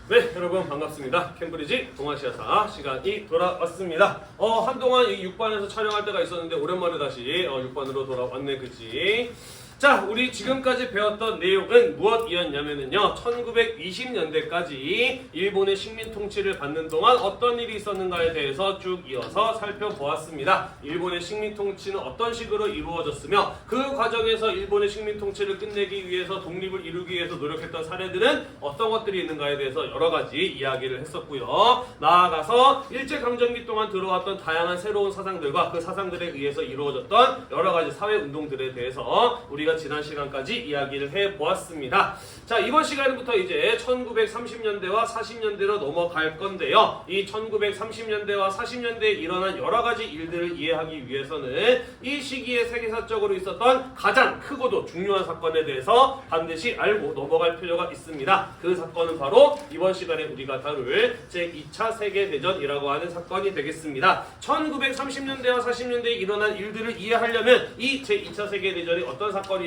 네, 여러분 반갑습니다. 캠브리지 동아시아사 시간이 돌아왔습니다. 한동안 이 6반에서 촬영할 때가 있었는데 오랜만에 다시 6반으로 돌아왔네, 그치? 자, 우리 지금까지 배웠던 내용은 무엇이었냐면요, 1920년대까지 일본의 식민 통치를 받는 동안 어떤 일이 있었는가에 대해서 쭉 이어서 살펴보았습니다. 일본의 식민 통치는 어떤 식으로 이루어졌으며 그 과정에서 일본의 식민 통치를 끝내기 위해서 독립을 이루기 위해서 노력했던 사례들은 어떤 것들이 있는가에 대해서 여러 가지 이야기를 했었고요. 나아가서 일제강점기 동안 들어왔던 다양한 새로운 사상들과 그 사상들에 의해서 이루어졌던 여러 가지 사회운동들에 대해서 우리가 지난 시간까지 이야기를 해보았습니다. 자, 이번 시간부터 이제 1930년대와 40년대로 넘어갈 건데요. 이 1930년대와 40년대에 일어난 여러 가지 일들을 이해하기 위해서는 이 시기에 세계사적으로 있었던 가장 크고도 중요한 사건에 대해서 반드시 알고 넘어갈 필요가 있습니다. 그 사건은 바로 이번 시간에 우리가 다룰 제2차 세계대전이라고 하는 사건이 되겠습니다. 1930년대와 40년대에 일어난 일들을 이해하려면 이 제2차 세계대전이 어떤 사건이었는지를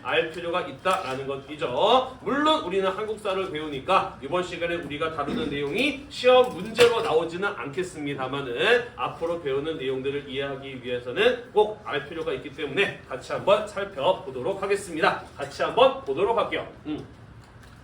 알 필요가 있다라는 것이죠. 물론 우리는 한국사를 배우니까 이번 시간에 우리가 다루는 내용이 시험 문제로 나오지는 않겠습니다만은 앞으로 배우는 내용들을 이해하기 위해서는 꼭 알 필요가 있기 때문에 같이 한번 살펴보도록 하겠습니다. 같이 한번 보도록 할게요.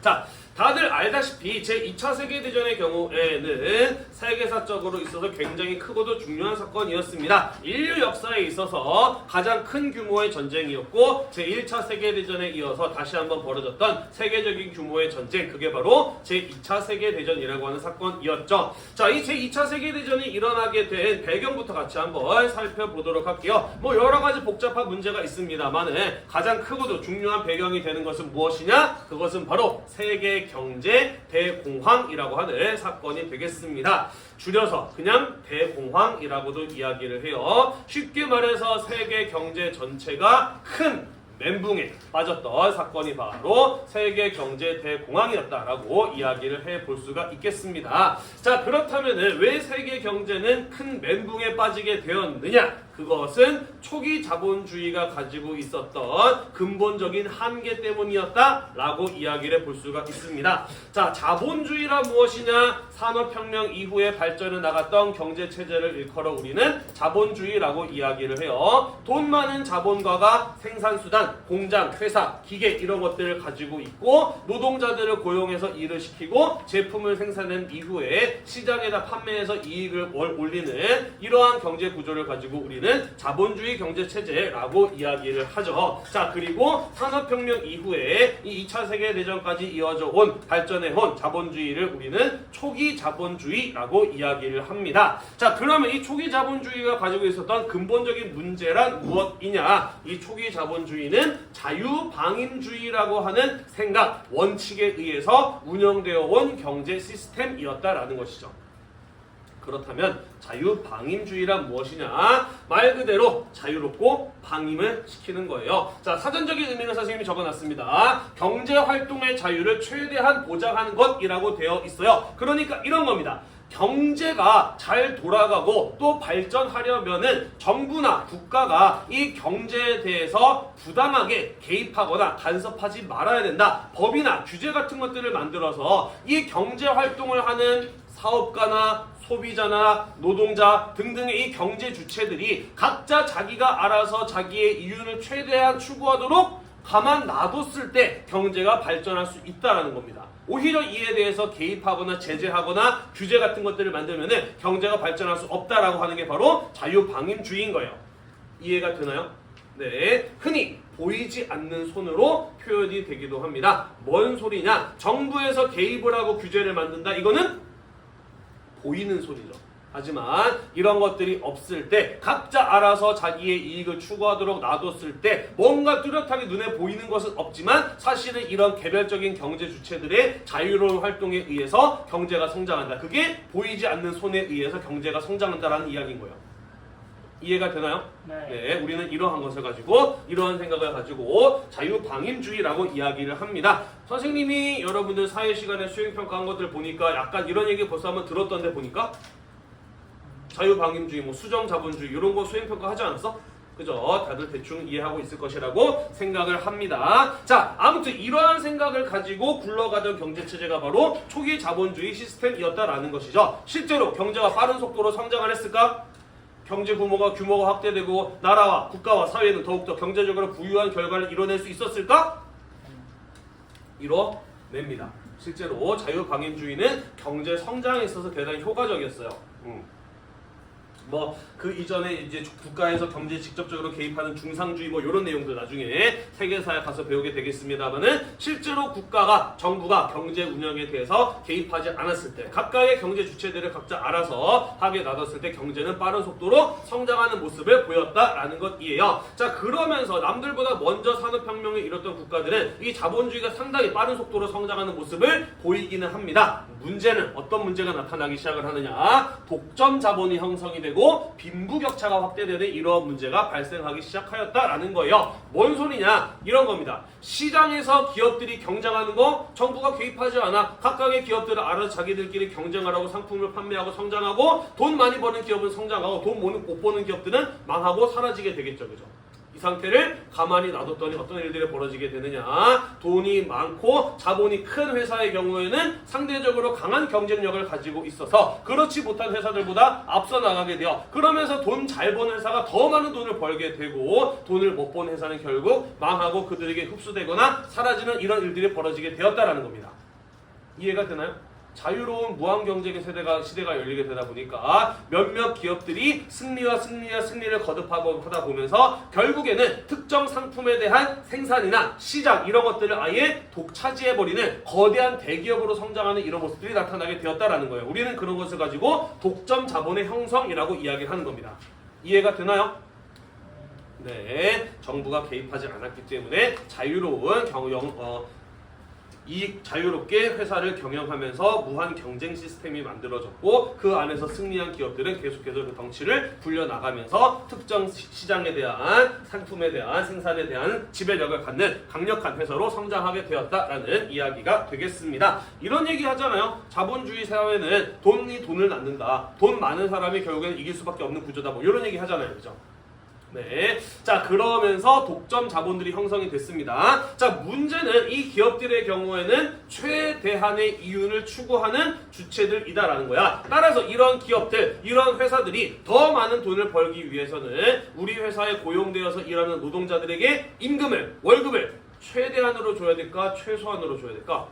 자, 다들 알다시피 제2차 세계대전의 경우에는 세계사적으로 있어서 굉장히 크고도 중요한 사건이었습니다. 인류 역사에 있어서 가장 큰 규모의 전쟁이었고 제1차 세계대전에 이어서 다시 한번 벌어졌던 세계적인 규모의 전쟁, 그게 바로 제2차 세계대전이라고 하는 사건이었죠. 자, 이 제2차 세계대전이 일어나게 된 배경부터 같이 한번 살펴보도록 할게요. 뭐 여러 가지 복잡한 문제가 있습니다만 가장 크고도 중요한 배경이 되는 것은 무엇이냐? 그것은 바로 세계 경제 대공황이라고 하는 사건이 되겠습니다. 줄여서 그냥 대공황이라고도 이야기를 해요. 쉽게 말해서 세계 경제 전체가 큰 멘붕에 빠졌던 사건이 바로 세계 경제 대공황이었다라고 이야기를 해볼 수가 있겠습니다. 자, 그렇다면 왜 세계 경제는 큰 멘붕에 빠지게 되었느냐? 그것은 초기 자본주의가 가지고 있었던 근본적인 한계 때문이었다라고 이야기를 볼 수가 있습니다. 자, 자본주의란 무엇이냐? 산업혁명 이후에 발전해 나갔던 경제체제를 일컬어 우리는 자본주의라고 이야기를 해요. 돈 많은 자본가가 생산수단, 공장, 회사, 기계 이런 것들을 가지고 있고 노동자들을 고용해서 일을 시키고 제품을 생산한 이후에 시장에다 판매해서 이익을 올리는 이러한 경제 구조를 가지고 우리는 자본주의 경제체제라고 이야기를 하죠. 자, 그리고 산업혁명 이후에 이 2차 세계대전까지 이어져 온 발전해 온 자본주의를 우리는 초기 자본주의라고 이야기를 합니다. 자, 그러면 이 초기 자본주의가 가지고 있었던 근본적인 문제란 무엇이냐? 이 초기 자본주의는 자유방임주의라고 하는 생각, 원칙에 의해서 운영되어 온 경제 시스템이었다라는 것이죠. 그렇다면 자유방임주의란 무엇이냐? 말 그대로 자유롭고 방임을 시키는 거예요. 자, 사전적인 의미는 선생님이 적어놨습니다. 경제활동의 자유를 최대한 보장하는 것이라고 되어 있어요. 그러니까 이런 겁니다. 경제가 잘 돌아가고 또 발전하려면은 정부나 국가가 이 경제에 대해서 부당하게 개입하거나 간섭하지 말아야 된다. 법이나 규제 같은 것들을 만들어서 이 경제 활동을 하는 사업가나 소비자나 노동자 등등의 이 경제 주체들이 각자 자기가 알아서 자기의 이윤을 최대한 추구하도록 가만 놔뒀을 때 경제가 발전할 수 있다는 겁니다. 오히려 이에 대해서 개입하거나 제재하거나 규제 같은 것들을 만들면 경제가 발전할 수 없다라고 하는 게 바로 자유방임주의인 거예요. 이해가 되나요? 네, 흔히 보이지 않는 손으로 표현이 되기도 합니다. 뭔 소리냐? 정부에서 개입을 하고 규제를 만든다. 이거는 보이는 소리죠. 하지만 이런 것들이 없을 때 각자 알아서 자기의 이익을 추구하도록 놔뒀을 때 뭔가 뚜렷하게 눈에 보이는 것은 없지만 사실은 이런 개별적인 경제 주체들의 자유로운 활동에 의해서 경제가 성장한다. 그게 보이지 않는 손에 의해서 경제가 성장한다라는 이야기인 거예요. 이해가 되나요? 네, 우리는 이러한 것을 가지고 이러한 생각을 가지고 자유방임주의라고 이야기를 합니다. 선생님이 여러분들 사회 시간에 수행평가한 것들 보니까 약간 이런 얘기 벌써 한번 들었던데 보니까 자유방임주의, 뭐 수정자본주의 이런 거 수행평가 하지 않았어? 그죠? 다들 대충 이해하고 있을 것이라고 생각을 합니다. 자, 아무튼 이러한 생각을 가지고 굴러가던 경제체제가 바로 초기 자본주의 시스템이었다라는 것이죠. 실제로 경제가 빠른 속도로 성장을 했을까? 경제 규모가 확대되고 나라와 국가와 사회는 더욱더 경제적으로 부유한 결과를 이뤄낼 수 있었을까? 이뤄냅니다. 실제로 자유방임주의는 경제 성장에 있어서 대단히 효과적이었어요. 뭐 그 이전에 이제 국가에서 경제에 직접적으로 개입하는 중상주의 뭐 이런 내용들 나중에 세계사에 가서 배우게 되겠습니다만은 실제로 국가가 정부가 경제 운영에 대해서 개입하지 않았을 때 각각의 경제 주체들을 각자 알아서 하게 놔뒀을 때 경제는 빠른 속도로 성장하는 모습을 보였다라는 것이에요. 자, 그러면서 남들보다 먼저 산업혁명을 이뤘던 국가들은 이 자본주의가 상당히 빠른 속도로 성장하는 모습을 보이기는 합니다. 문제는 어떤 문제가 나타나기 시작을 하느냐? 독점 자본이 형성이 되고 빈부격차가 확대되는 이러한 문제가 발생하기 시작하였다라는 거예요. 뭔 소리냐? 이런 겁니다. 시장에서 기업들이 경쟁하는 거 정부가 개입하지 않아. 각각의 기업들은 알아서 자기들끼리 경쟁하라고 상품을 판매하고 성장하고 돈 많이 버는 기업은 성장하고 돈 못 버는 기업들은 망하고 사라지게 되겠죠. 그죠? 이 상태를 가만히 놔뒀더니 어떤 일들이 벌어지게 되느냐? 돈이 많고 자본이 큰 회사의 경우에는 상대적으로 강한 경쟁력을 가지고 있어서 그렇지 못한 회사들보다 앞서 나가게 돼요. 그러면서 돈 잘 버는 회사가 더 많은 돈을 벌게 되고 돈을 못 버는 회사는 결국 망하고 그들에게 흡수되거나 사라지는 이런 일들이 벌어지게 되었다라는 겁니다. 이해가 되나요? 자유로운 무한경제의 시대가 열리게 되다 보니까 몇몇 기업들이 승리를 거듭하고 하다 보면서 결국에는 특정 상품에 대한 생산이나 시장 이런 것들을 아예 독차지해버리는 거대한 대기업으로 성장하는 이런 모습들이 나타나게 되었다라는 거예요. 우리는 그런 것을 가지고 독점 자본의 형성이라고 이야기를 하는 겁니다. 이해가 되나요? 네, 정부가 개입하지 않았기 때문에 자유로운 자유롭게 회사를 경영하면서 무한 경쟁 시스템이 만들어졌고 그 안에서 승리한 기업들은 계속해서 그 덩치를 불려나가면서 특정 시장에 대한 상품에 대한 생산에 대한 지배력을 갖는 강력한 회사로 성장하게 되었다라는 이야기가 되겠습니다. 이런 얘기 하잖아요. 자본주의 사회는 돈이 돈을 낳는다. 돈 많은 사람이 결국에는 이길 수밖에 없는 구조다. 뭐 이런 얘기 하잖아요. 그죠? 네. 자, 그러면서 독점 자본들이 형성이 됐습니다. 자, 문제는 이 기업들의 경우에는 최대한의 이윤을 추구하는 주체들이다라는 거야. 따라서 이런 기업들, 이런 회사들이 더 많은 돈을 벌기 위해서는 우리 회사에 고용되어서 일하는 노동자들에게 임금을, 월급을 최대한으로 줘야 될까? 최소한으로 줘야 될까?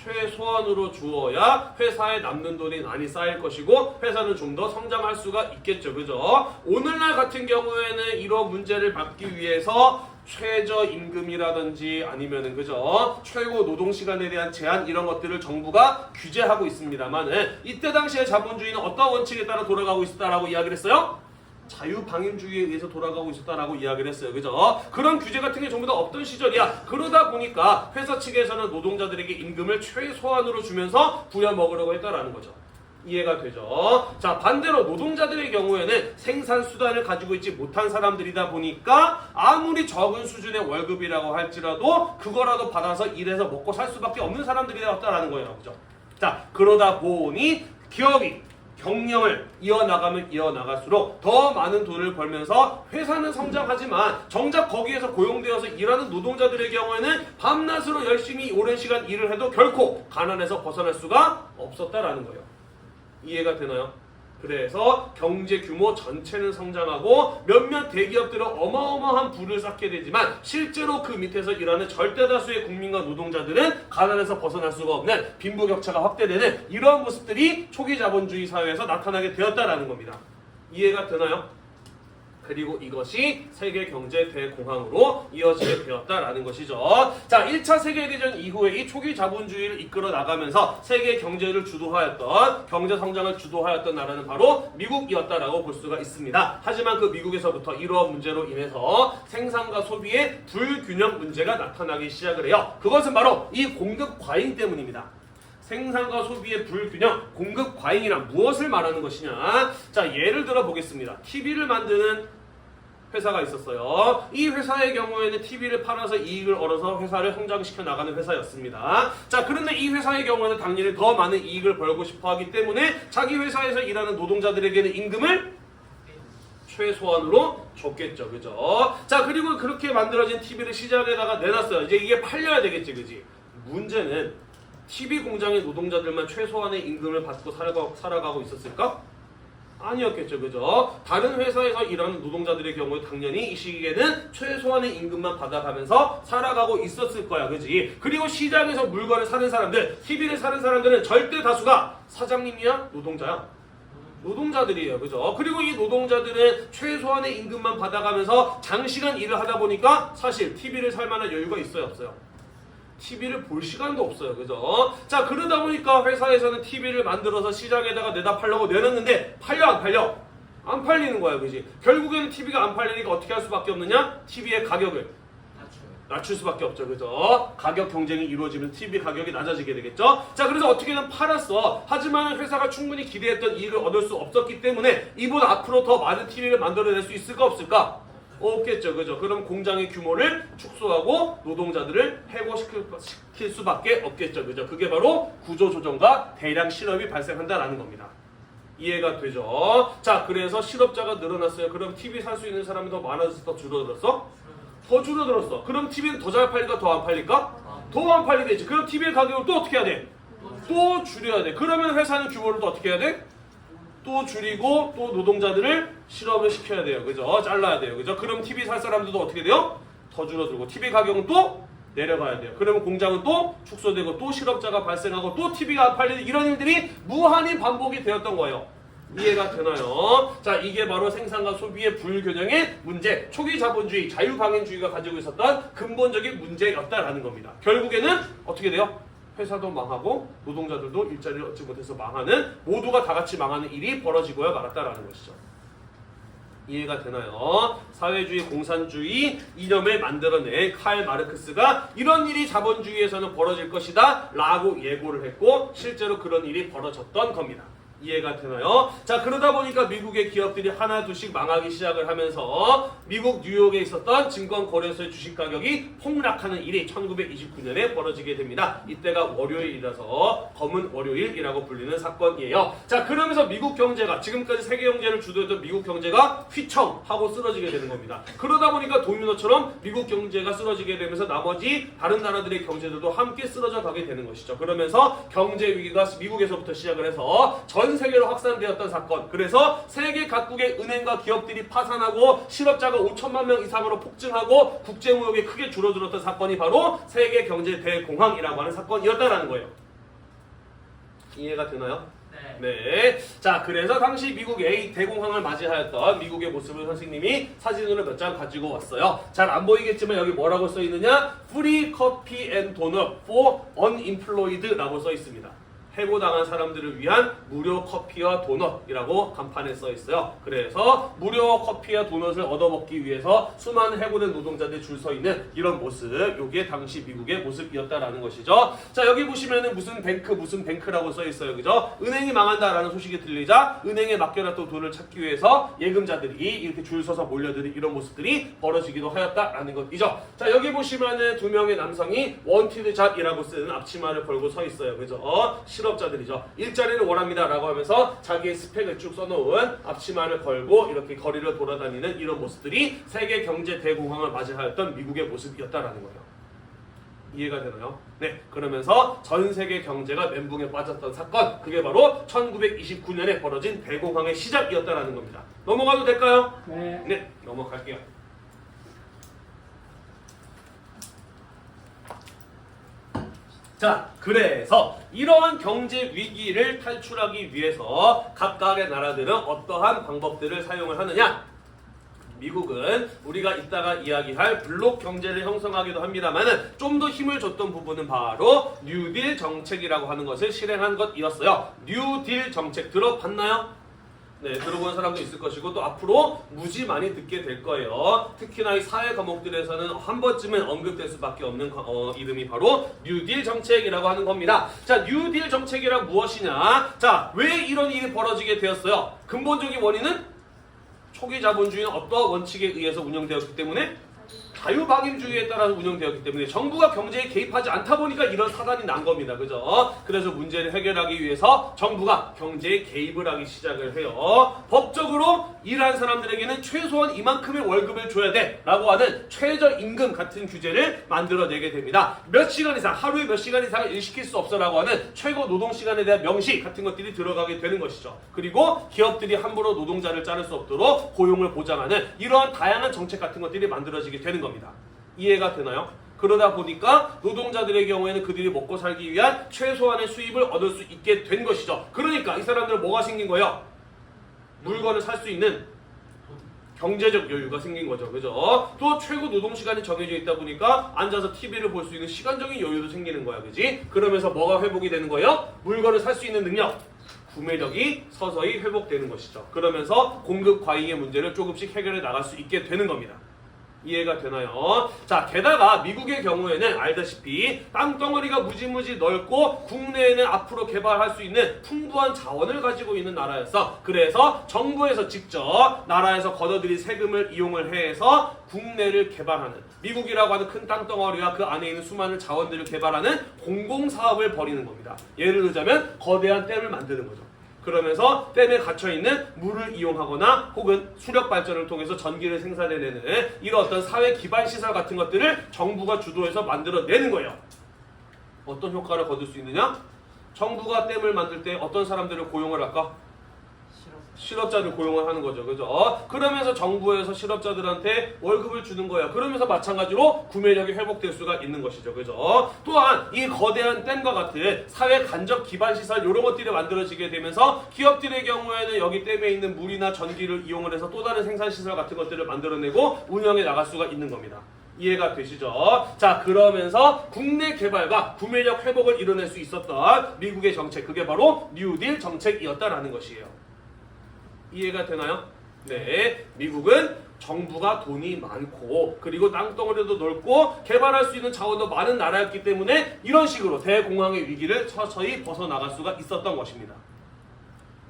최소한으로 주어야 회사에 남는 돈이 많이 쌓일 것이고 회사는 좀 더 성장할 수가 있겠죠. 그죠? 오늘날 같은 경우에는 이런 문제를 막기 위해서 최저임금이라든지 아니면은 그죠? 최고 노동시간에 대한 제한 이런 것들을 정부가 규제하고 있습니다만은 이때 당시에 자본주의는 어떤 원칙에 따라 돌아가고 있었다라고 이야기를 했어요? 자유방임주의에 의해서 돌아가고 있었다라고 이야기를 했어요. 그죠? 그런 규제 같은 게 전부 다 없던 시절이야. 그러다 보니까 회사 측에서는 노동자들에게 임금을 최소한으로 주면서 부려먹으려고 했다라는 거죠. 이해가 되죠? 자, 반대로 노동자들의 경우에는 생산 수단을 가지고 있지 못한 사람들이다 보니까 아무리 적은 수준의 월급이라고 할지라도 그거라도 받아서 일해서 먹고 살 수밖에 없는 사람들이었다라는 거예요. 그죠? 자, 그러다 보니 기업이 경영을 이어나가면 이어나갈수록 더 많은 돈을 벌면서 회사는 성장하지만 정작 거기에서 고용되어서 일하는 노동자들의 경우에는 밤낮으로 열심히 오랜 시간 일을 해도 결코 가난에서 벗어날 수가 없었다라는 거예요. 이해가 되나요? 그래서 경제 규모 전체는 성장하고 몇몇 대기업들은 어마어마한 부를 쌓게 되지만 실제로 그 밑에서 일하는 절대다수의 국민과 노동자들은 가난에서 벗어날 수가 없는 빈부격차가 확대되는 이러한 모습들이 초기 자본주의 사회에서 나타나게 되었다라는 겁니다. 이해가 되나요? 그리고 이것이 세계 경제 대공황으로 이어지게 되었다라는 것이죠. 자, 1차 세계대전 이후에 이 초기 자본주의를 이끌어 나가면서 세계 경제를 주도하였던, 경제 성장을 주도하였던 나라는 바로 미국이었다라고 볼 수가 있습니다. 하지만 그 미국에서부터 이러한 문제로 인해서 생산과 소비의 불균형 문제가 나타나기 시작을 해요. 그것은 바로 이 공급 과잉 때문입니다. 생산과 소비의 불균형, 공급 과잉이란 무엇을 말하는 것이냐? 자, 예를 들어 보겠습니다. TV를 만드는 회사가 있었어요. 이 회사의 경우에는 TV를 팔아서 이익을 얻어서 회사를 성장시켜 나가는 회사였습니다. 자, 그런데 이 회사의 경우에는 당연히 더 많은 이익을 벌고 싶어 하기 때문에 자기 회사에서 일하는 노동자들에게는 임금을 최소한으로 줬겠죠. 그죠? 자, 그리고 그렇게 만들어진 TV를 시장에다가 내놨어요. 이제 이게 팔려야 되겠지. 그지? 문제는 TV 공장의 노동자들만 최소한의 임금을 받고 살아가고 있었을까? 아니었겠죠. 그죠? 다른 회사에서 일하는 노동자들의 경우에 당연히 이 시기에는 최소한의 임금만 받아가면서 살아가고 있었을 거야. 그지? 그리고 시장에서 물건을 사는 사람들, TV를 사는 사람들은 절대 다수가 사장님이야? 노동자야? 노동자들이에요. 그죠? 그리고 이 노동자들은 최소한의 임금만 받아가면서 장시간 일을 하다 보니까 사실 TV를 살 만한 여유가 있어요? 없어요? TV를 볼 시간도 없어요. 그죠? 자, 그러다 보니까 회사에서는 TV를 만들어서 시장에다가 내다 팔려고 내놨는데 팔려 안 팔려? 안 팔리는 거야. 그지? 결국에는 TV가 안 팔리니까 어떻게 할 수밖에 없느냐? TV의 가격을 낮출 수밖에 없죠. 그죠? 가격 경쟁이 이루어지면 TV 가격이 낮아지게 되겠죠? 자, 그래서 어떻게든 팔았어. 하지만 회사가 충분히 기대했던 이익을 얻을 수 없었기 때문에 이보다 앞으로 더 많은 TV를 만들어낼 수 있을까 없을까? 없겠죠. 그죠? 그럼 공장의 규모를 축소하고 노동자들을 해고시킬 수밖에 없겠죠. 그죠? 그게 바로 구조조정과 대량 실업이 발생한다라는 겁니다. 이해가 되죠? 자, 그래서 실업자가 늘어났어요. 그럼 TV 살 수 있는 사람이 더 많아져서 더 줄어들었어? 더 줄어들었어. 그럼 TV는 더 잘 팔릴까? 더 안 팔릴까? 더 안 팔리겠지. 그럼 TV의 가격을 또 어떻게 해야 돼? 또 줄여야 돼. 그러면 회사는 규모를 또 어떻게 해야 돼? 또 줄이고 또 노동자들을 실업을 시켜야 돼요. 그죠? 잘라야 돼요. 그죠? 그럼 TV 살 사람들도 어떻게 돼요? 더 줄어들고 TV 가격은 또 내려가야 돼요. 그러면 공장은 또 축소되고 또 실업자가 발생하고 또 TV가 안 팔리는 이런 일들이 무한히 반복이 되었던 거예요. 이해가 되나요? 자, 이게 바로 생산과 소비의 불균형의 문제, 초기 자본주의, 자유방임주의가 가지고 있었던 근본적인 문제였다라는 겁니다. 결국에는 어떻게 돼요? 회사도 망하고 노동자들도 일자리를 얻지 못해서 망하는, 모두가 다 같이 망하는 일이 벌어지고야 말았다라는 것이죠. 이해가 되나요? 사회주의, 공산주의 이념을 만들어낸 칼 마르크스가 이런 일이 자본주의에서는 벌어질 것이다 라고 예고를 했고 실제로 그런 일이 벌어졌던 겁니다. 이해가 되나요? 자, 그러다 보니까 미국의 기업들이 하나 둘씩 망하기 시작을 하면서 미국 뉴욕에 있었던 증권거래소의 주식 가격이 폭락하는 일이 1929년에 벌어지게 됩니다. 이때가 월요일이라서 검은 월요일이라고 불리는 사건이에요. 자, 그러면서 미국 경제가, 지금까지 세계 경제를 주도했던 미국 경제가 휘청하고 쓰러지게 되는 겁니다. 그러다 보니까 도미노처럼 미국 경제가 쓰러지게 되면서 나머지 다른 나라들의 경제들도 함께 쓰러져 가게 되는 것이죠. 그러면서 경제 위기가 미국에서부터 시작을 해서 전 세계로 확산되었던 사건. 그래서 세계 각국의 은행과 기업들이 파산하고 실업자가 5천만 명 이상으로 폭증하고 국제무역이 크게 줄어들었던 사건이 바로 세계 경제 대공황이라고 하는 사건이었다라는 거예요. 이해가 되나요? 네. 자, 그래서 당시 미국의 대공황을 맞이하였던 미국의 모습을 선생님이 사진으로 몇 장 가지고 왔어요. 잘 안 보이겠지만 여기 뭐라고 써 있느냐? Free coffee and donut for unemployed라고 써 있습니다. 해고당한 사람들을 위한 무료 커피와 도넛이라고 간판에 써 있어요. 그래서 무료 커피와 도넛을 얻어먹기 위해서 수많은 해고된 노동자들이 줄 서 있는 이런 모습, 요게 당시 미국의 모습이었다라는 것이죠. 자, 여기 보시면은 무슨 뱅크라고 써 있어요. 그죠? 은행이 망한다라는 소식이 들리자 은행에 맡겨놨던 돈을 찾기 위해서 예금자들이 이렇게 줄 서서 몰려드는 이런 모습들이 벌어지기도 하였다라는 것이죠. 자, 여기 보시면은 두 명의 남성이 원티드 잡이라고 쓰는 앞치마를 걸고 서 있어요. 그죠? 실업자들이죠. 일자리를 원합니다라고 하면서 자기의 스펙을 쭉 써놓은 앞치마를 걸고 이렇게 거리를 돌아다니는 이런 모습들이 세계 경제 대공황을 맞이하였던 미국의 모습이었다라는 거예요. 이해가 되나요? 네, 그러면서 전 세계 경제가 멘붕에 빠졌던 사건, 그게 바로 1929년에 벌어진 대공황의 시작이었다라는 겁니다. 넘어가도 될까요? 네, 넘어갈게요. 자, 그래서 이러한 경제 위기를 탈출하기 위해서 각각의 나라들은 어떠한 방법들을 사용을 하느냐? 미국은 우리가 이따가 이야기할 블록 경제를 형성하기도 합니다만은 좀 더 힘을 줬던 부분은 바로 뉴딜 정책이라고 하는 것을 실행한 것이었어요. 뉴딜 정책 들어봤나요? 네, 들어본 사람도 있을 것이고 또 앞으로 무지 많이 듣게 될 거예요. 특히나 이 사회 과목들에서는 한 번쯤은 언급될 수밖에 없는 이름이 바로 뉴딜 정책이라고 하는 겁니다. 자, 뉴딜 정책이란 무엇이냐? 자, 왜 이런 일이 벌어지게 되었어요? 근본적인 원인은 초기 자본주의는 어떤 원칙에 의해서 운영되었기 때문에 자유방임주의에 따라서 운영되었기 때문에 정부가 경제에 개입하지 않다 보니까 이런 사단이 난 겁니다. 그죠? 그래서 문제를 해결하기 위해서 정부가 경제에 개입을 하기 시작을 해요. 법적으로 일한 사람들에게는 최소한 이만큼의 월급을 줘야 돼 라고 하는 최저임금 같은 규제를 만들어내게 됩니다. 몇 시간 이상, 하루에 몇 시간 이상을 일시킬 수 없어 라고 하는 최고 노동시간에 대한 명시 같은 것들이 들어가게 되는 것이죠. 그리고 기업들이 함부로 노동자를 자를 수 없도록 고용을 보장하는 이러한 다양한 정책 같은 것들이 만들어지게 되는 겁니다. 이해가 되나요? 그러다 보니까 노동자들의 경우에는 그들이 먹고 살기 위한 최소한의 수입을 얻을 수 있게 된 것이죠. 그러니까 이 사람들은 뭐가 생긴 거예요? 물건을 살 수 있는 경제적 여유가 생긴 거죠. 그죠? 또 최고 노동시간이 정해져 있다 보니까 앉아서 TV를 볼 수 있는 시간적인 여유도 생기는 거야. 그지? 그러면서 뭐가 회복이 되는 거예요? 물건을 살 수 있는 능력. 구매력이 서서히 회복되는 것이죠. 그러면서 공급 과잉의 문제를 조금씩 해결해 나갈 수 있게 되는 겁니다. 이해가 되나요? 자, 게다가 미국의 경우에는 알다시피 땅덩어리가 무지무지 넓고 국내에는 앞으로 개발할 수 있는 풍부한 자원을 가지고 있는 나라였어. 그래서 정부에서 직접 나라에서 걷어들인 세금을 이용을 해서 국내를 개발하는, 미국이라고 하는 큰 땅덩어리와 그 안에 있는 수많은 자원들을 개발하는 공공사업을 벌이는 겁니다. 예를 들자면 거대한 댐을 만드는 거죠. 그러면서 댐에 갇혀있는 물을 이용하거나 혹은 수력 발전을 통해서 전기를 생산해내는 이런 어떤 사회 기반 시설 같은 것들을 정부가 주도해서 만들어내는 거예요. 어떤 효과를 거둘 수 있느냐? 정부가 댐을 만들 때 어떤 사람들을 고용을 할까? 실업자를 고용을 하는 거죠. 그죠? 그러면서 정부에서 실업자들한테 월급을 주는 거야. 그러면서 마찬가지로 구매력이 회복될 수가 있는 것이죠. 그죠? 또한 이 거대한 댐과 같은 사회 간접 기반 시설 이런 것들이 만들어지게 되면서 기업들의 경우에는 여기 댐에 있는 물이나 전기를 이용을 해서 또 다른 생산 시설 같은 것들을 만들어내고 운영해 나갈 수가 있는 겁니다. 이해가 되시죠? 자, 그러면서 국내 개발과 구매력 회복을 이뤄낼 수 있었던 미국의 정책, 그게 바로 뉴딜 정책이었다라는 것이에요. 이해가 되나요? 네, 미국은 정부가 돈이 많고 그리고 땅덩어리도 넓고 개발할 수 있는 자원도 많은 나라였기 때문에 이런 식으로 대공황의 위기를 서서히 벗어나갈 수가 있었던 것입니다.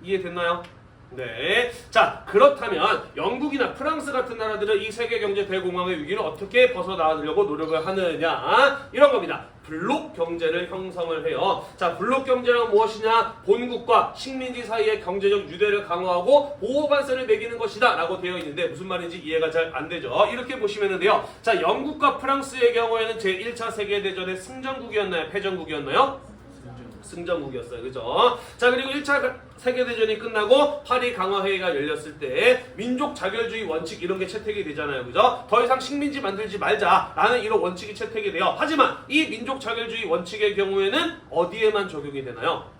이해됐나요? 네. 자, 그렇다면 영국이나 프랑스 같은 나라들은 이 세계 경제 대공황의 위기를 어떻게 벗어나려고 노력을 하느냐? 이런 겁니다. 블록 경제를 형성을 해요. 자, 블록 경제란 무엇이냐? 본국과 식민지 사이의 경제적 유대를 강화하고 보호관세를 매기는 것이다 라고 되어 있는데 무슨 말인지 이해가 잘 안 되죠. 이렇게 보시면 돼요. 자, 영국과 프랑스의 경우에는 제1차 세계대전의 승전국이었나요? 패전국이었나요? 승전국이었어요. 그죠? 자, 그리고 1차 세계대전이 끝나고 파리 강화회의가 열렸을 때 민족 자결주의 원칙 이런 게 채택이 되잖아요. 그죠? 더 이상 식민지 만들지 말자라는 이런 원칙이 채택이 돼요. 하지만 이 민족 자결주의 원칙의 경우에는 어디에만 적용이 되나요?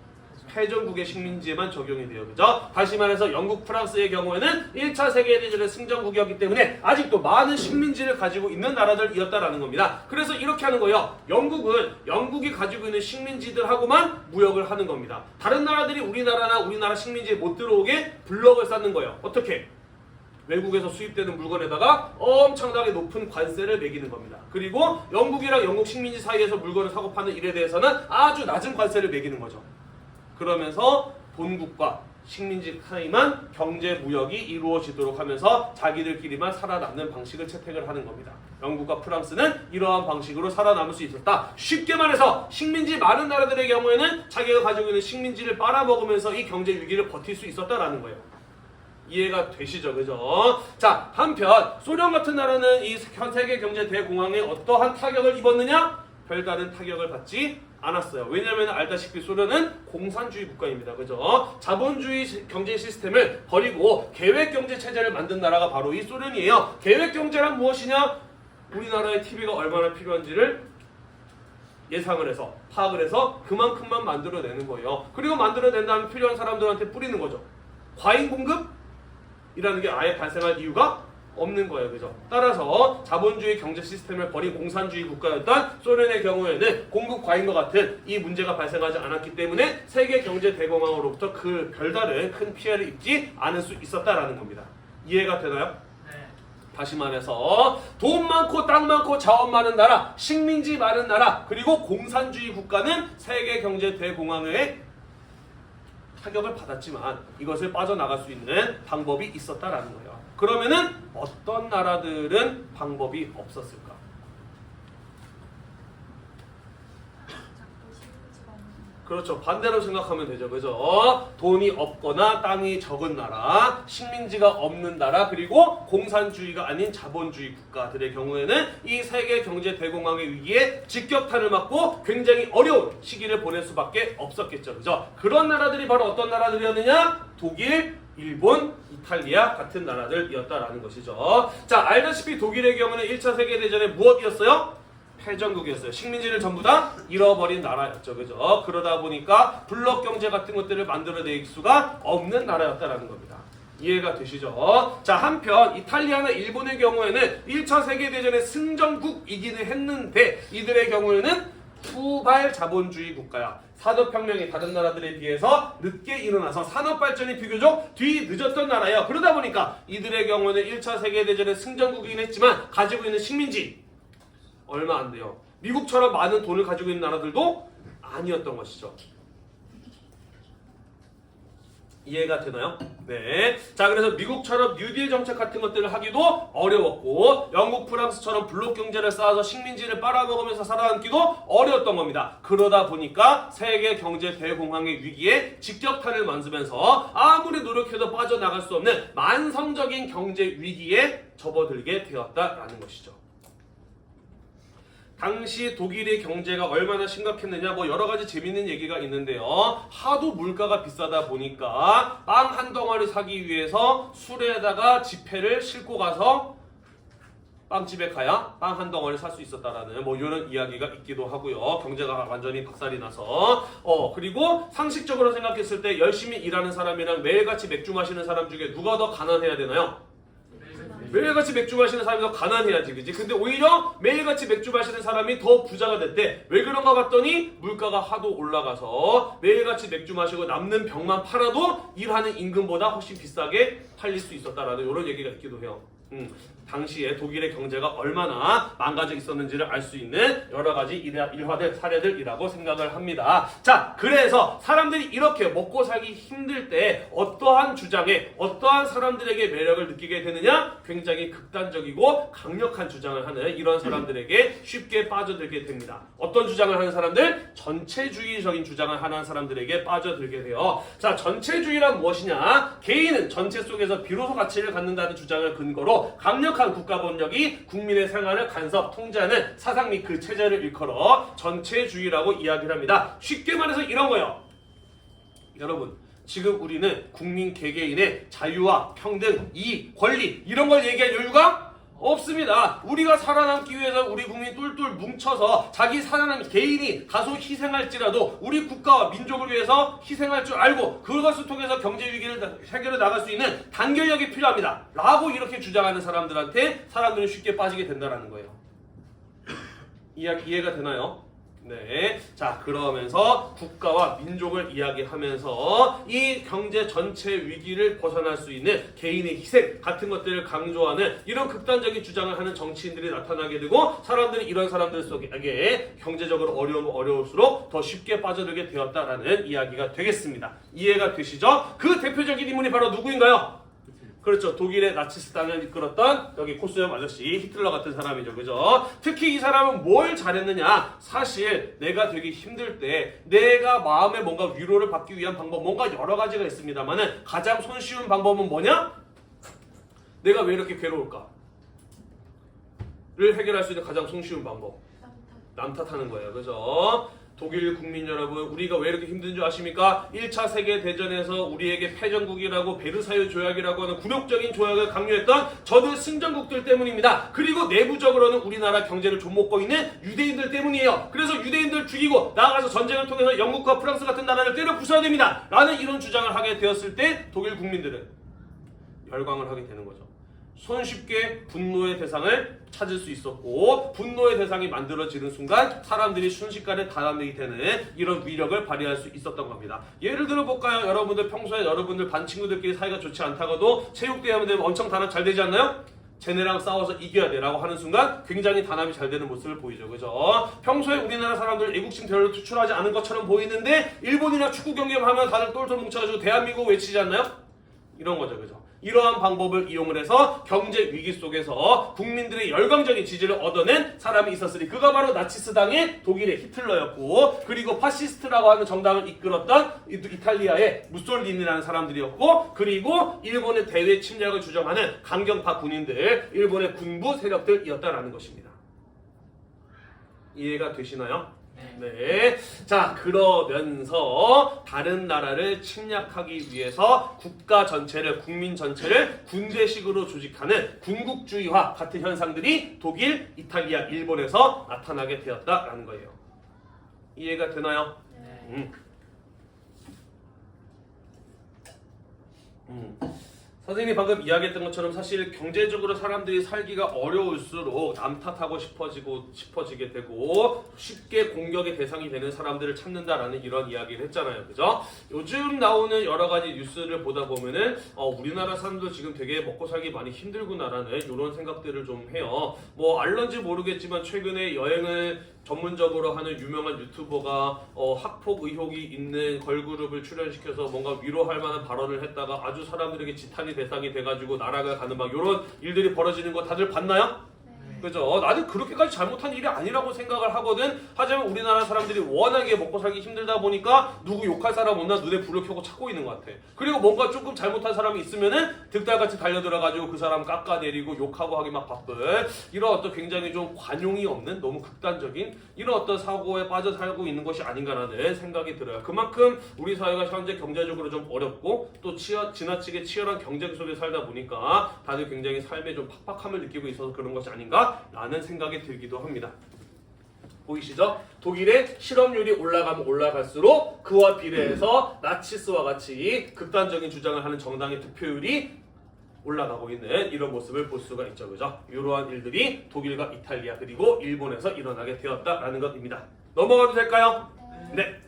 패전국의 식민지에만 적용이 돼요. 그죠? 다시 말해서 영국, 프랑스의 경우에는 1차 세계대전의 승전국이었기 때문에 아직도 많은 식민지를 가지고 있는 나라들이었다라는 겁니다. 그래서 이렇게 하는 거예요. 영국은 영국이 가지고 있는 식민지들하고만 무역을 하는 겁니다. 다른 나라들이 우리나라 식민지에 못 들어오게 블럭을 쌓는 거예요. 어떻게? 외국에서 수입되는 물건에다가 엄청나게 높은 관세를 매기는 겁니다. 그리고 영국이랑 영국 식민지 사이에서 물건을 사고 파는 일에 대해서는 아주 낮은 관세를 매기는 거죠. 그러면서 본국과 식민지 사이만 경제 무역이 이루어지도록 하면서 자기들끼리만 살아남는 방식을 채택을 하는 겁니다. 영국과 프랑스는 이러한 방식으로 살아남을 수 있었다. 쉽게 말해서 식민지 많은 나라들의 경우에는 자기가 가지고 있는 식민지를 빨아먹으면서 이 경제 위기를 버틸 수 있었다라는 거예요. 이해가 되시죠? 그죠? 자, 한편 소련 같은 나라는 이 현 세계 경제 대공황에 어떠한 타격을 입었느냐? 별다른 타격을 받지 않았어요. 왜냐하면 알다시피 소련은 공산주의 국가입니다. 그죠? 자본주의 경제 시스템을 버리고 계획경제 체제를 만든 나라가 바로 이 소련이에요. 계획경제란 무엇이냐? 우리나라의 TV가 얼마나 필요한지를 예상을 해서 파악을 해서 그만큼만 만들어내는 거예요. 그리고 만들어낸 다음에 필요한 사람들한테 뿌리는 거죠. 과잉 공급이라는 게 아예 발생할 이유가 없는 거예요. 그죠? 따라서 자본주의 경제 시스템을 버린 공산주의 국가였던 소련의 경우에는 공급 과잉과 같은 이 문제가 발생하지 않았기 때문에 세계 경제 대공황으로부터 그 별다른 큰 피해를 입지 않을 수 있었다라는 겁니다. 이해가 되나요? 네. 다시 말해서 돈 많고 땅 많고 자원 많은 나라, 식민지 많은 나라, 그리고 공산주의 국가는 세계 경제 대공황의 타격을 받았지만 이것을 빠져나갈 수 있는 방법이 있었다라는 거예요. 그러면은 어떤 나라들은 방법이 없었을까? 그렇죠. 반대로 생각하면 되죠. 그죠? 돈이 없거나 땅이 적은 나라, 식민지가 없는 나라, 그리고 공산주의가 아닌 자본주의 국가들의 경우에는 이 세계 경제 대공황의 위기에 직격탄을 맞고 굉장히 어려운 시기를 보낼 수밖에 없었겠죠. 그죠? 그런 나라들이 바로 어떤 나라들이었느냐? 독일, 일본, 이탈리아 같은 나라들이었다라는 것이죠. 자, 알다시피 독일의 경우는 1차 세계대전에 무엇이었어요? 패전국이었어요. 식민지를 전부 다 잃어버린 나라였죠. 그죠? 그러다 보니까 블록 경제 같은 것들을 만들어낼 수가 없는 나라였다라는 겁니다. 이해가 되시죠? 자, 한편 이탈리아나 일본의 경우에는 1차 세계대전의 승전국이기는 했는데 이들의 경우에는 후발 자본주의 국가야. 산업혁명이 다른 나라들에 비해서 늦게 일어나서 산업발전이 비교적 뒤늦었던 나라예요. 그러다 보니까 이들의 경우는 1차 세계대전의 승전국이긴 했지만 가지고 있는 식민지 얼마 안 돼요. 미국처럼 많은 돈을 가지고 있는 나라들도 아니었던 것이죠. 이해가 되나요? 네. 자, 그래서 미국처럼 뉴딜 정책 같은 것들을 하기도 어려웠고 영국, 프랑스처럼 블록 경제를 쌓아서 식민지를 빨아먹으면서 살아남기도 어려웠던 겁니다. 그러다 보니까 세계 경제 대공황의 위기에 직격탄을 맞으면서 아무리 노력해도 빠져나갈 수 없는 만성적인 경제 위기에 접어들게 되었다라는 것이죠. 당시 독일의 경제가 얼마나 심각했느냐 뭐 여러 가지 재밌는 얘기가 있는데요. 하도 물가가 비싸다 보니까 빵 한 덩어리 사기 위해서 술에다가 지폐를 싣고 가서 빵집에 가야 빵 한 덩어리 살 수 있었다라는 뭐 이런 이야기가 있기도 하고요. 경제가 완전히 박살이 나서 그리고 상식적으로 생각했을 때 열심히 일하는 사람이랑 매일같이 맥주 마시는 사람 중에 누가 더 가난해야 되나요? 매일같이 맥주 마시는 사람이 더 가난해야지, 그지? 근데 오히려 매일같이 맥주 마시는 사람이 더 부자가 됐대. 왜 그런가 봤더니 물가가 하도 올라가서 매일같이 맥주 마시고 남는 병만 팔아도 일하는 임금보다 훨씬 비싸게 팔릴 수 있었다라는 이런 얘기가 있기도 해요. 당시에 독일의 경제가 얼마나 망가져 있었는지를 알 수 있는 여러 가지 일화된 사례들이라고 생각을 합니다. 자, 그래서 사람들이 이렇게 먹고 살기 힘들 때 어떠한 주장에 어떠한 사람들에게 매력을 느끼게 되느냐? 굉장히 극단적이고 강력한 주장을 하는 이런 사람들에게 쉽게 빠져들게 됩니다. 어떤 주장을 하는 사람들? 전체주의적인 주장을 하는 사람들에게 빠져들게 돼요. 자, 전체주의란 무엇이냐? 개인은 전체 속에서 비로소 가치를 갖는다는 주장을 근거로 강력한 국가 권력이 국민의 생활을 간섭, 통제하는 사상 및 그 체제를 일컬어 전체주의라고 이야기를 합니다. 쉽게 말해서 이런 거예요. 여러분, 지금 우리는 국민 개개인의 자유와 평등, 이익, 권리 이런 걸 얘기할 여유가 없습니다. 우리가 살아남기 위해서 우리 국민이 똘똘 뭉쳐서 자기 살아남는 개인이 다소 희생할지라도 우리 국가와 민족을 위해서 희생할 줄 알고 그것을 통해서 경제 위기를 해결해 나갈 수 있는 단결력이 필요합니다. 라고 이렇게 주장하는 사람들한테 사람들은 쉽게 빠지게 된다는 거예요. 이해가 되나요? 네. 자, 그러면서 국가와 민족을 이야기하면서 이 경제 전체 위기를 벗어날 수 있는 개인의 희생 같은 것들을 강조하는 이런 극단적인 주장을 하는 정치인들이 나타나게 되고 사람들이 이런 사람들 속에 경제적으로 어려울수록 더 쉽게 빠져들게 되었다라는 이야기가 되겠습니다. 이해가 되시죠? 그 대표적인 인물이 바로 누구인가요? 그렇죠. 독일의 나치스당을 이끌었던 여기 코스염 아저씨 히틀러 같은 사람이죠. 그죠? 특히 이 사람은 뭘 잘했느냐? 사실 내가 되게 힘들 때 내가 마음에 뭔가 위로를 받기 위한 방법 뭔가 여러 가지가 있습니다만은 가장 손쉬운 방법은 뭐냐? 내가 왜 이렇게 괴로울까? 를 해결할 수 있는 가장 손쉬운 방법. 남 탓하는 거예요. 그죠? 독일 국민 여러분, 우리가 왜 이렇게 힘든 줄 아십니까? 1차 세계대전에서 우리에게 패전국이라고 베르사유 조약이라고 하는 굴욕적인 조약을 강요했던 저들 승전국들 때문입니다. 그리고 내부적으로는 우리나라 경제를 좀먹고 있는 유대인들 때문이에요. 그래서 유대인들 죽이고 나아가서 전쟁을 통해서 영국과 프랑스 같은 나라를 때려 부숴야 됩니다. 라는 이런 주장을 하게 되었을 때 독일 국민들은 열광을 하게 되는 거죠. 손쉽게 분노의 대상을 찾을 수 있었고 분노의 대상이 만들어지는 순간 사람들이 순식간에 단합이 되는 이런 위력을 발휘할 수 있었던 겁니다. 예를 들어 볼까요? 여러분들 평소에 여러분들 반 친구들끼리 사이가 좋지 않다가도 체육대회 하면 엄청 단합 잘 되지 않나요? 쟤네랑 싸워서 이겨야 돼 라고 하는 순간 굉장히 단합이 잘 되는 모습을 보이죠. 그죠? 평소에 우리나라 사람들 애국심 별로 투출하지 않은 것처럼 보이는데 일본이나 축구 경기를 하면 다들 똘똘 뭉쳐가지고 대한민국 외치지 않나요? 이런 거죠. 그죠? 이러한 방법을 이용을 해서 경제 위기 속에서 국민들의 열광적인 지지를 얻어낸 사람이 있었으니 그가 바로 나치스당의 독일의 히틀러였고, 그리고 파시스트라고 하는 정당을 이끌었던 이탈리아의 무솔리니라는 사람들이었고, 그리고 일본의 대외 침략을 주장하는 강경파 군인들, 일본의 군부 세력들이었다라는 것입니다. 이해가 되시나요? 네. 자, 그러면서 다른 나라를 침략하기 위해서 국가 전체를, 국민 전체를 군대식으로 조직하는 군국주의와 같은 현상들이 독일, 이탈리아, 일본에서 나타나게 되었다라는 거예요. 이해가 되나요? 네. 선생님이 방금 이야기했던 것처럼 사실 경제적으로 사람들이 살기가 어려울수록 남 탓하고 싶어지게 되고 쉽게 공격의 대상이 되는 사람들을 찾는다라는 이런 이야기를 했잖아요. 그죠? 요즘 나오는 여러 가지 뉴스를 보다 보면은 우리나라 사람들 지금 되게 먹고 살기 많이 힘들구나라는 이런 생각들을 좀 해요. 뭐 알런지 모르겠지만 최근에 여행을 전문적으로 하는 유명한 유튜버가 학폭 의혹이 있는 걸그룹을 출연시켜서 뭔가 위로할 만한 발언을 했다가 아주 사람들에게 지탄이 대상이 돼가지고 나라가 가는 막 이런 일들이 벌어지는 거 다들 봤나요? 그죠? 나는 그렇게까지 잘못한 일이 아니라고 생각을 하거든. 하지만 우리나라 사람들이 워낙에 먹고 살기 힘들다 보니까 누구 욕할 사람 없나 눈에 불을 켜고 찾고 있는 것 같아. 그리고 뭔가 조금 잘못한 사람이 있으면은 득달같이 달려들어가지고 그 사람 깎아내리고 욕하고 하기 막 바쁜 이런 어떤 굉장히 좀 관용이 없는 너무 극단적인 이런 어떤 사고에 빠져 살고 있는 것이 아닌가라는 생각이 들어요. 그만큼 우리 사회가 현재 경제적으로 좀 어렵고 또 지나치게 치열한 경쟁 속에 살다 보니까 다들 굉장히 삶에 좀 팍팍함을 느끼고 있어서 그런 것이 아닌가 라는 생각이 들기도 합니다. 보이시죠? 독일의 실업률이 올라가면 올라갈수록 그와 비례해서 나치스와 같이 극단적인 주장을 하는 정당의 득표율이 올라가고 있는 이런 모습을 볼 수가 있죠. 그죠? 이러한 일들이 독일과 이탈리아 그리고 일본에서 일어나게 되었다라는 것입니다. 넘어가도 될까요? 네.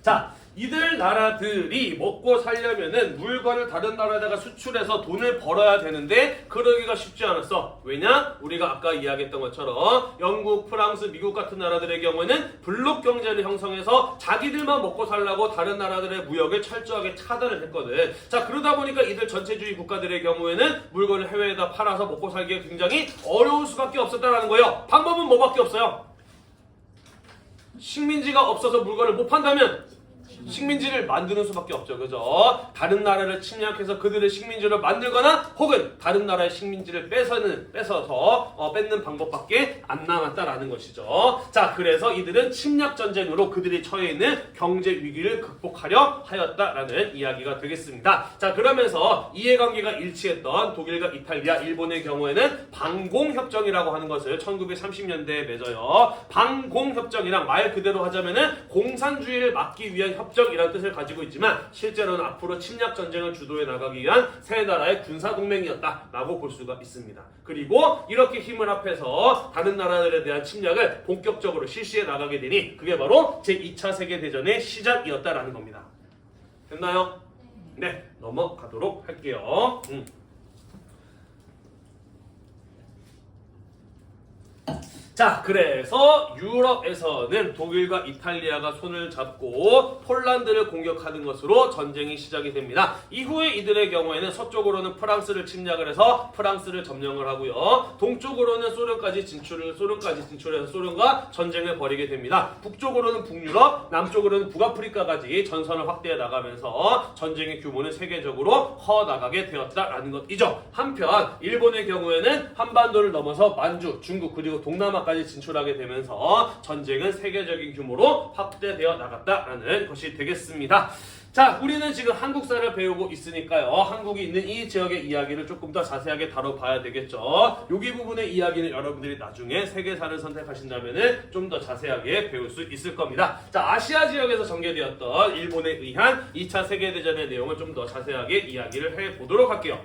자, 이들 나라들이 먹고 살려면은 물건을 다른 나라에다가 수출해서 돈을 벌어야 되는데 그러기가 쉽지 않았어. 왜냐? 우리가 아까 이야기했던 것처럼 영국, 프랑스, 미국 같은 나라들의 경우에는 블록 경제를 형성해서 자기들만 먹고 살려고 다른 나라들의 무역을 철저하게 차단을 했거든. 자, 그러다 보니까 이들 전체주의 국가들의 경우에는 물건을 해외에다 팔아서 먹고 살기가 굉장히 어려울 수밖에 없었다는 거예요. 방법은 뭐밖에 없어요? 식민지가 없어서 물건을 못 판다면 식민지를 만드는 수밖에 없죠. 그죠? 다른 나라를 침략해서 그들의 식민지를 만들거나 혹은 다른 나라의 식민지를 뺏어서 뺏는 방법밖에 안 남았다라는 것이죠. 자, 그래서 이들은 침략 전쟁으로 그들이 처해 있는 경제 위기를 극복하려 하였다라는 이야기가 되겠습니다. 자, 그러면서 이해관계가 일치했던 독일과 이탈리아, 일본의 경우에는 방공협정이라고 하는 것을 1930년대에 맺어요. 방공협정이랑 말 그대로 하자면은 공산주의를 막기 위한 협정이라는 뜻을 가지고 있지만 실제로는 앞으로 침략 전쟁을 주도해 나가기 위한 세 나라의 군사 동맹이었다라고 볼 수가 있습니다. 그리고 이렇게 힘을 합해서 다른 나라들에 대한 침략을 본격적으로 실시해 나가게 되니 그게 바로 제2차 세계대전의 시작이었다라는 겁니다. 됐나요? 네, 넘어가도록 할게요. 자, 그래서 유럽에서는 독일과 이탈리아가 손을 잡고 폴란드를 공격하는 것으로 전쟁이 시작이 됩니다. 이후에 이들의 경우에는 서쪽으로는 프랑스를 침략을 해서 프랑스를 점령을 하고요. 동쪽으로는 소련까지 진출해서 소련과 전쟁을 벌이게 됩니다. 북쪽으로는 북유럽, 남쪽으로는 북아프리카까지 전선을 확대해 나가면서 전쟁의 규모는 세계적으로 커 나가게 되었다라는 것이죠. 한편 일본의 경우에는 한반도를 넘어서 만주, 중국 그리고 동남아 까지 진출하게 되면서 전쟁은 세계적인 규모로 확대되어 나갔다라는 것이 되겠습니다. 자, 우리는 지금 한국사를 배우고 있으니까요. 한국이 있는 이 지역의 이야기를 조금 더 자세하게 다뤄봐야 되겠죠. 여기 부분의 이야기는 여러분들이 나중에 세계사를 선택하신다면 좀 더 자세하게 배울 수 있을 겁니다. 자, 아시아 지역에서 전개되었던 일본에 의한 2차 세계대전의 내용을 좀 더 자세하게 이야기를 해보도록 할게요.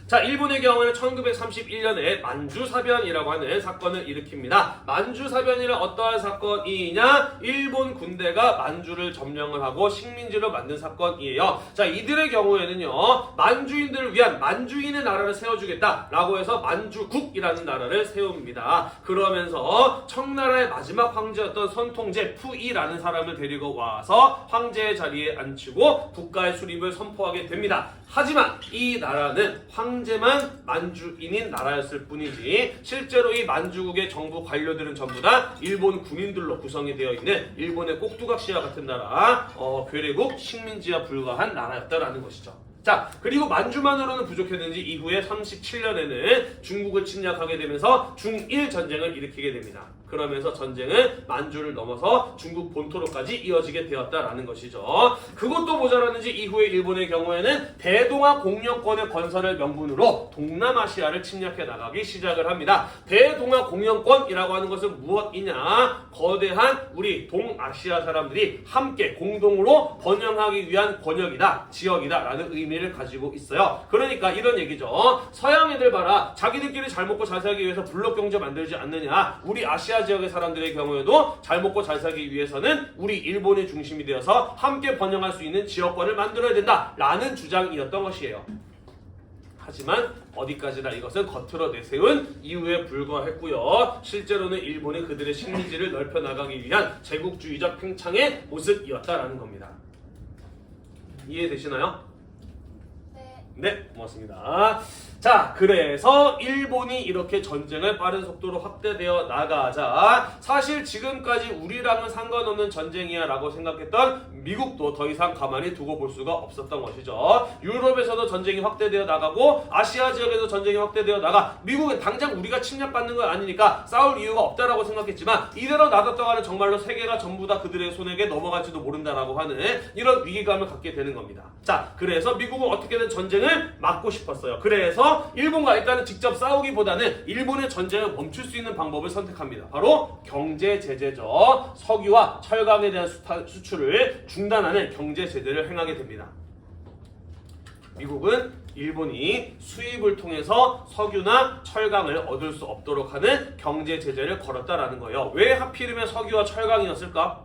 자, 일본의 경우에는 1931년에 만주사변이라고 하는 사건을 일으킵니다. 만주사변이란 어떠한 사건이냐? 일본 군대가 만주를 점령을 하고 식민지로 만든 사건이에요. 자, 이들의 경우에는요, 만주인들을 위한 만주인의 나라를 세워주겠다라고 해서 만주국이라는 나라를 세웁니다. 그러면서 청나라의 마지막 황제였던 선통제 푸이라는 사람을 데리고 와서 황제의 자리에 앉히고 국가의 수립을 선포하게 됩니다. 하지만 이 나라는 황제만 만주인인 나라였을 뿐이지 실제로 이 만주국의 정부 관료들은 전부 다 일본 군인들로 구성이 되어 있는 일본의 꼭두각시와 같은 나라, 괴뢰국 식민지와 불과한 나라였다라는 것이죠. 자, 그리고 만주만으로는 부족했는지 이후에 37년에는 중국을 침략하게 되면서 중일 전쟁을 일으키게 됩니다. 그러면서 전쟁은 만주를 넘어서 중국 본토로까지 이어지게 되었다라는 것이죠. 그것도 모자랐는지 이후에 일본의 경우에는 대동아 공영권의 건설을 명분으로 동남아시아를 침략해 나가기 시작을 합니다. 대동아 공영권이라고 하는 것은 무엇이냐? 거대한 우리 동아시아 사람들이 함께 공동으로 번영하기 위한 권역이다, 지역이다 라는 의미를 가지고 있어요. 그러니까 이런 얘기죠. 서양 애들 봐라. 자기들끼리 잘 먹고 잘 살기 위해서 블록 경제 만들지 않느냐. 우리 아시아 지역의 사람들의 경우에도 잘 먹고 잘 살기 위해서는 우리 일본이 중심이 되어서 함께 번영할 수 있는 지역권을 만들어야 된다 라는 주장이었던 것이에요. 하지만 어디까지나 이것은 겉으로 내세운 이유에 불과했고요. 실제로는 일본이 그들의 식민지를 넓혀 나가기 위한 제국주의적 팽창의 모습이었다라는 겁니다. 이해되시나요? 네, 고맙습니다. 자, 그래서 일본이 이렇게 전쟁을 빠른 속도로 확대되어 나가자 사실 지금까지 우리랑은 상관없는 전쟁이야 라고 생각했던 미국도 더 이상 가만히 두고 볼 수가 없었던 것이죠. 유럽에서도 전쟁이 확대되어 나가고 아시아 지역에도 전쟁이 확대되어 나가 미국은 당장 우리가 침략받는 건 아니니까 싸울 이유가 없다라고 생각했지만 이대로 놔뒀다가는 정말로 세계가 전부 다 그들의 손에게 넘어갈지도 모른다라고 하는 이런 위기감을 갖게 되는 겁니다. 자, 그래서 미국은 어떻게든 전쟁을 막고 싶었어요. 그래서 일본과 일단은 직접 싸우기보다는 일본의 전쟁을 멈출 수 있는 방법을 선택합니다. 바로 경제 제재죠. 석유와 철강에 대한 수출을 중단하는 경제 제재를 행하게 됩니다. 미국은 일본이 수입을 통해서 석유나 철강을 얻을 수 없도록 하는 경제 제재를 걸었다라는 거예요. 왜 하필이면 석유와 철강이었을까?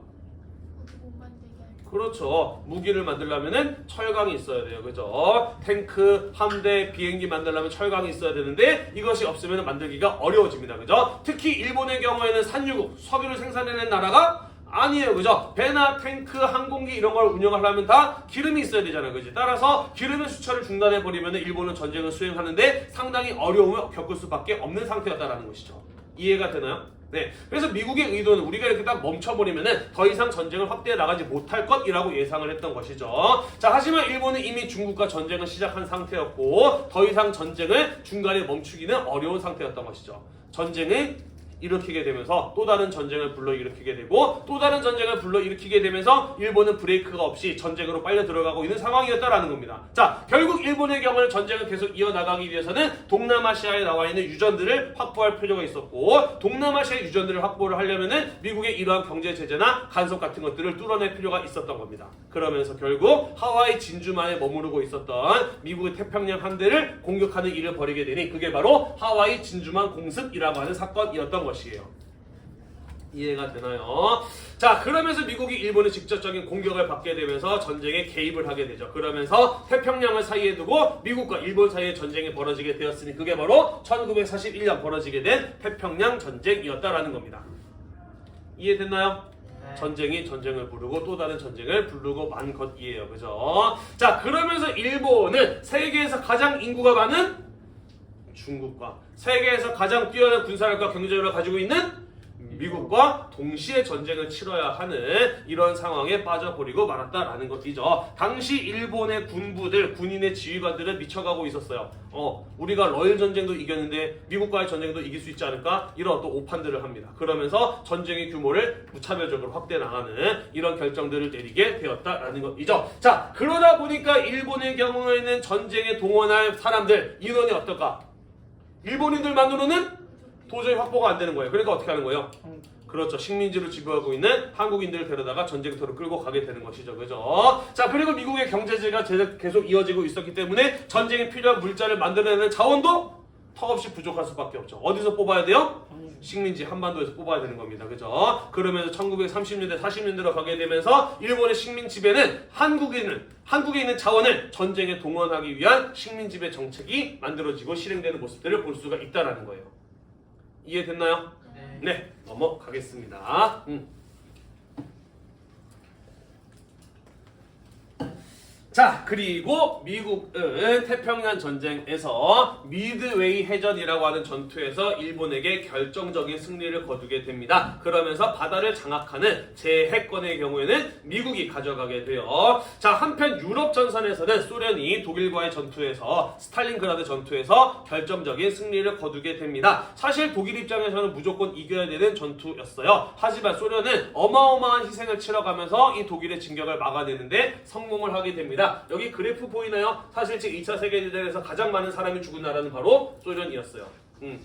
그렇죠. 무기를 만들려면은 철강이 있어야 돼요. 그죠? 탱크, 함대, 비행기 만들려면 철강이 있어야 되는데 이것이 없으면 만들기가 어려워집니다. 그죠? 특히 일본의 경우에는 산유국, 석유를 생산해낸 나라가 아니에요. 그죠? 배나 탱크, 항공기 이런 걸 운영하려면 다 기름이 있어야 되잖아요. 그지? 따라서 기름의 수출을 중단해버리면 일본은 전쟁을 수행하는데 상당히 어려움을 겪을 수밖에 없는 상태였다는 것이죠. 이해가 되나요? 네. 그래서 미국의 의도는 우리가 이렇게 딱 멈춰버리면은 더 이상 전쟁을 확대해 나가지 못할 것이라고 예상을 했던 것이죠. 자, 하지만 일본은 이미 중국과 전쟁을 시작한 상태였고 더 이상 전쟁을 중간에 멈추기는 어려운 상태였던 것이죠. 전쟁을 일으키게 되면서 또 다른 전쟁을 불러일으키게 되고 또 다른 전쟁을 불러일으키게 되면서 일본은 브레이크가 없이 전쟁으로 빨려 들어가고 있는 상황이었다라는 겁니다. 자, 결국 일본의 경우는 전쟁을 계속 이어나가기 위해서는 동남아시아에 나와 있는 유전들을 확보할 필요가 있었고 동남아시아의 유전들을 확보를 하려면은 미국의 이러한 경제 제재나 간섭 같은 것들을 뚫어낼 필요가 있었던 겁니다. 그러면서 결국 하와이 진주만에 머무르고 있었던 미국의 태평양 함대를 공격하는 일을 벌이게 되니 그게 바로 하와이 진주만 공습이라고 하는 사건이었던 것이에요. 이해가 되나요? 자, 그러면서 미국이 일본의 직접적인 공격을 받게 되면서 전쟁에 개입을 하게 되죠. 그러면서 태평양을 사이에 두고 미국과 일본 사이에 전쟁이 벌어지게 되었으니 그게 바로 1941년 벌어지게 된 태평양 전쟁이었다라는 겁니다. 이해됐나요? 전쟁이 전쟁을 부르고 또 다른 전쟁을 부르고 만 것이에요. 그죠? 자, 그러면서 일본은 세계에서 가장 인구가 많은 중국과 세계에서 가장 뛰어난 군사력과 경제력을 가지고 있는 미국과 동시에 전쟁을 치러야 하는 이런 상황에 빠져버리고 말았다라는 것이죠. 당시 일본의 군부들, 군인의 지휘관들은 미쳐가고 있었어요. 우리가 러일 전쟁도 이겼는데 미국과의 전쟁도 이길 수 있지 않을까? 이런 또 오판들을 합니다. 그러면서 전쟁의 규모를 무차별적으로 확대해 나가는 이런 결정들을 내리게 되었다라는 것이죠. 자, 그러다 보니까 일본의 경우에는 전쟁에 동원할 사람들 인원이 어떨까? 일본인들만으로는 도저히 확보가 안 되는 거예요. 그러니까 어떻게 하는 거예요? 그렇죠. 식민지로 지배하고 있는 한국인들을 데려다가 전쟁터로 끌고 가게 되는 것이죠. 그죠? 자, 그리고 미국의 경제제가 계속 이어지고 있었기 때문에 전쟁에 필요한 물자를 만들어내는 자원도 턱없이 부족할 수밖에 없죠. 어디서 뽑아야 돼요? 식민지 한반도에서 뽑아야 되는 겁니다. 그죠? 그러면서 1930년대, 40년대로 가게 되면서 일본의 식민 지배는 한국에 있는 자원을 전쟁에 동원하기 위한 식민 지배 정책이 만들어지고 실행되는 모습들을 볼 수가 있다는 거예요. 이해됐나요? 네, 넘어가겠습니다. 자, 그리고 미국은 태평양 전쟁에서 미드웨이 해전이라고 하는 전투에서 일본에게 결정적인 승리를 거두게 됩니다. 그러면서 바다를 장악하는 재해권의 경우에는 미국이 가져가게 돼요. 자, 한편 유럽 전선에서는 소련이 독일과의 전투에서 스탈린그라드 전투에서 결정적인 승리를 거두게 됩니다. 사실 독일 입장에서는 무조건 이겨야 되는 전투였어요. 하지만 소련은 어마어마한 희생을 치러가면서 이 독일의 진격을 막아내는데 성공을 하게 됩니다. 여기 그래프 보이나요? 사실 제 2차 세계대전에서 가장 많은 사람이 죽은 나라는 바로 소련이었어요.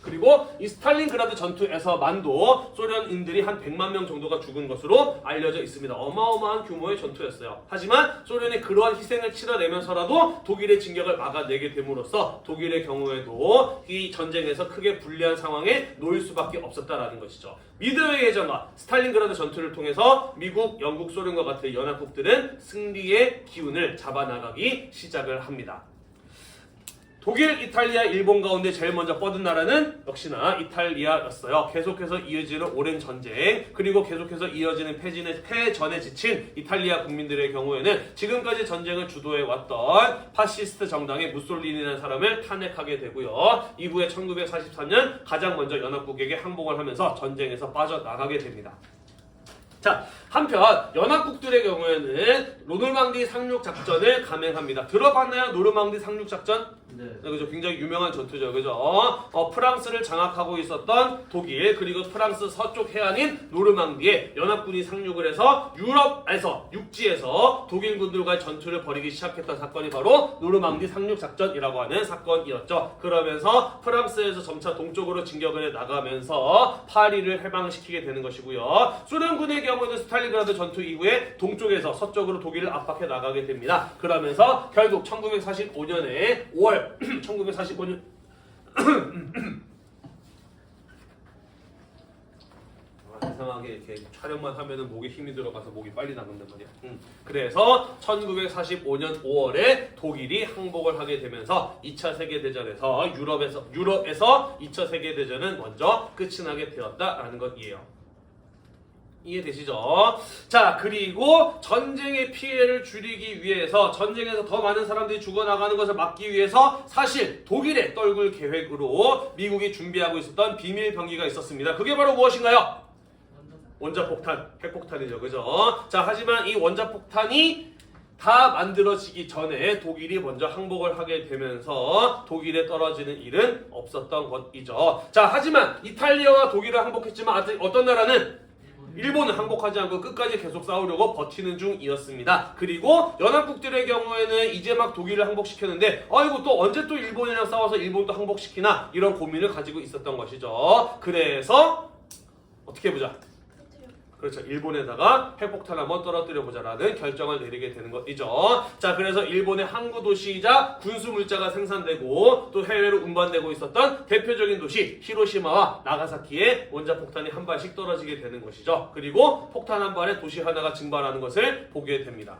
그리고 이 스탈린그라드 전투에서만도 소련인들이 한 100만 명 정도가 죽은 것으로 알려져 있습니다. 어마어마한 규모의 전투였어요. 하지만 소련이 그러한 희생을 치러내면서라도 독일의 진격을 막아내게 됨으로써 독일의 경우에도 이 전쟁에서 크게 불리한 상황에 놓일 수밖에 없었다라는 것이죠. 미드웨이 해전과 스탈린그라드 전투를 통해서 미국, 영국, 소련과 같은 연합국들은 승리의 기운을 잡아나가기 시작을 합니다. 독일, 이탈리아, 일본 가운데 제일 먼저 뻗은 나라는 역시나 이탈리아였어요. 계속해서 이어지는 오랜 전쟁, 그리고 계속해서 이어지는 패전에 지친 이탈리아 국민들의 경우에는 지금까지 전쟁을 주도해왔던 파시스트 정당의 무솔리니라는 사람을 탄핵하게 되고요. 이후에 1943년 가장 먼저 연합국에게 항복을 하면서 전쟁에서 빠져나가게 됩니다. 자, 한편 연합국들의 경우에는 노르망디 상륙 작전을 감행합니다. 들어봤나요? 노르망디 상륙 작전? 네. 그죠? 굉장히 유명한 전투죠. 그죠? 프랑스를 장악하고 있었던 독일, 그리고 프랑스 서쪽 해안인 노르망디에 연합군이 상륙을 해서 유럽에서 육지에서 독일군들과의 전투를 벌이기 시작했던 사건이 바로 노르망디 상륙 작전이라고 하는 사건이었죠. 그러면서 프랑스에서 점차 동쪽으로 진격을 해 나가면서 파리를 해방시키게 되는 것이고요. 소련군의 경우는 스탈린그라드 전투 이후에 동쪽에서 서쪽으로 독일을 압박해 나가게 됩니다. 그러면서 결국 1945년에 5월 1945년 이상하게 이렇게 촬영만 하면은 목에 힘이 들어가서 목이 빨리 나간단 말이야. 그래서 1945년 5월에 독일이 항복을 하게 되면서 2차 세계대전에서 유럽에서 2차 세계대전은 먼저 끝이 나게 되었다라는 것이에요. 이해되시죠? 자, 그리고 전쟁의 피해를 줄이기 위해서, 전쟁에서 더 많은 사람들이 죽어나가는 것을 막기 위해서 사실 독일의 떨굴 계획으로 미국이 준비하고 있었던 비밀 병기가 있었습니다. 그게 바로 무엇인가요? 원자폭탄, 핵폭탄이죠. 그죠? 자, 하지만 이 원자폭탄이 다 만들어지기 전에 독일이 먼저 항복을 하게 되면서 독일에 떨어지는 일은 없었던 것이죠. 자, 하지만 이탈리아와 독일을 항복했지만 아직 어떤 나라는 일본은 항복하지 않고 끝까지 계속 싸우려고 버티는 중이었습니다. 그리고 연합국들의 경우에는 이제 막 독일을 항복시켰는데 아이고 또 언제 또 일본이랑 싸워서 일본도 항복시키나 이런 고민을 가지고 있었던 것이죠. 그래서 어떻게 해보자. 그렇죠. 일본에다가 핵폭탄 한번 떨어뜨려보자라는 결정을 내리게 되는 것이죠. 자, 그래서 일본의 항구 도시이자 군수 물자가 생산되고 또 해외로 운반되고 있었던 대표적인 도시 히로시마와 나가사키에 원자폭탄이 한 발씩 떨어지게 되는 것이죠. 그리고 폭탄 한 발에 도시 하나가 증발하는 것을 보게 됩니다.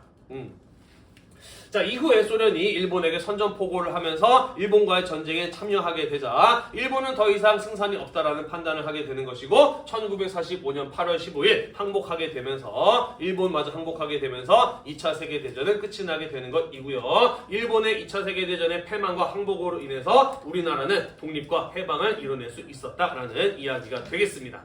자, 이후에 소련이 일본에게 선전포고를 하면서 일본과의 전쟁에 참여하게 되자 일본은 더 이상 승산이 없다라는 판단을 하게 되는 것이고 1945년 8월 15일 항복하게 되면서 일본마저 항복하게 되면서 2차 세계대전은 끝이 나게 되는 것이고요. 일본의 2차 세계대전의 패망과 항복으로 인해서 우리나라는 독립과 해방을 이뤄낼 수 있었다라는 이야기가 되겠습니다.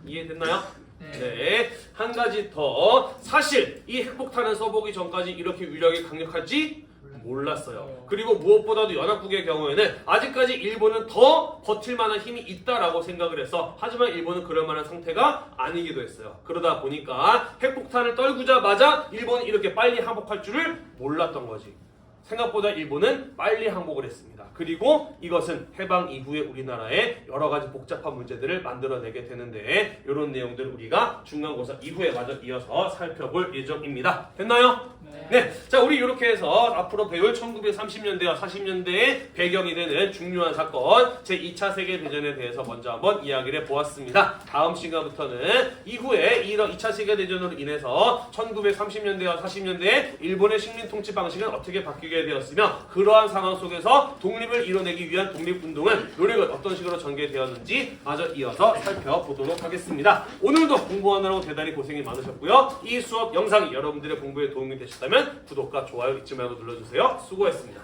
이해됐나요? 네. 한 가지 더. 사실 이 핵폭탄을 써보기 전까지 이렇게 위력이 강력할지 몰랐어요. 그리고 무엇보다도 연합국의 경우에는 아직까지 일본은 더 버틸 만한 힘이 있다라고 생각을 해서 하지만 일본은 그럴 만한 상태가 아니기도 했어요. 그러다 보니까 핵폭탄을 떨구자마자 일본이 이렇게 빨리 항복할 줄을 몰랐던 거지. 생각보다 일본은 빨리 항복을 했습니다. 그리고 이것은 해방 이후에 우리나라에 여러 가지 복잡한 문제들을 만들어내게 되는데 이런 내용들 우리가 중간고사 이후에 마저 이어서 살펴볼 예정입니다. 됐나요? 네. 자, 우리 이렇게 해서 앞으로 배울 1930년대와 40년대의 배경이 되는 중요한 사건 제2차 세계대전에 대해서 먼저 한번 이야기를 해보았습니다. 다음 시간부터는 이후에 이런 2차 세계대전으로 인해서 1930년대와 40년대에 일본의 식민 통치 방식은 어떻게 바뀌게 되었으며 그러한 상황 속에서 독립을 이뤄내기 위한 독립운동은 노력을 어떤 식으로 전개되었는지 마저 이어서 살펴보도록 하겠습니다. 오늘도 공부하느라고 대단히 고생이 많으셨고요. 이 수업 영상이 여러분들의 공부에 도움이 되셨다면 구독과 좋아요 잊지 말고 눌러주세요. 수고했습니다.